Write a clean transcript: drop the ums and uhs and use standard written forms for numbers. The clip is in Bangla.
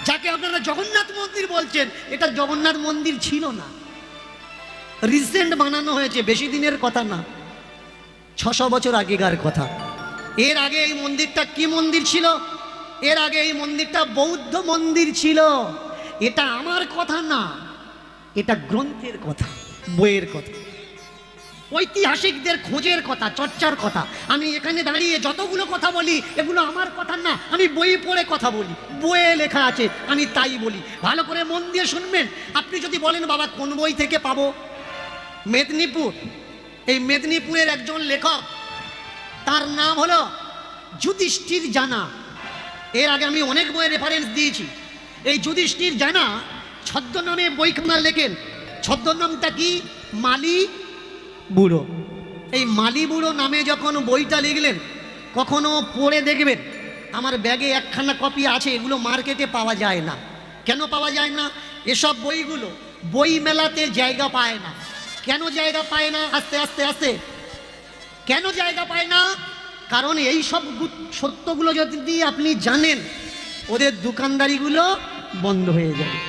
যাকে আপনারা জগন্নাথ মন্দির বলছেন, এটা জগন্নাথ মন্দির ছিল না, রিসেন্ট বানানো হয়েছে, বেশি দিনের কথা না, 600 বছর আগেকার কথা। এর আগে এই মন্দিরটা কি মন্দির ছিল? এর আগে এই মন্দিরটা বৌদ্ধ মন্দির ছিল। এটা আমার কথা না, এটা গ্রন্থের কথা, বইয়ের কথা, ঐতিহাসিকদের খোঁজের কথা, চর্চার কথা। আমি এখানে দাঁড়িয়ে যতগুলো কথা বলি এগুলো আমার কথা না, আমি বই পড়ে কথা বলি, বইয়ে লেখা আছে, আমি তাই বলি। ভালো করে মন দিয়ে শুনবেন। আপনি যদি বলেন বাবা কোন বই থেকে পাবো, মেদিনীপুর, এই মেদিনীপুরের একজন লেখক, তার নাম হলো যুধিষ্ঠির জানা। এর আগে আমি অনেক বইয়ের রেফারেন্স দিয়েছি। এই যুধিষ্ঠির জানা ছদ্মনামে বইখানা লেখেন। ছদ্মনামটা কি? মালি বুড়ো। এই মালি বুড়ো নামে যখন বইটা লিখলেন, কখনো পড়ে দেখবেন, আমার ব্যাগে একখানা কপি আছে, এগুলো মার্কেটে পাওয়া যায় না। কেন পাওয়া যায় না? এসব বইগুলো বই মেলাতে জায়গা পায় না। কেন জায়গা পায় না? আস্তে আস্তে আস্তে কেন জায়গা পায় না? কারণ এই সব সত্যগুলো যদি আপনি জানেন, ওদের দোকানদারিগুলো বন্ধ হয়ে যাবে।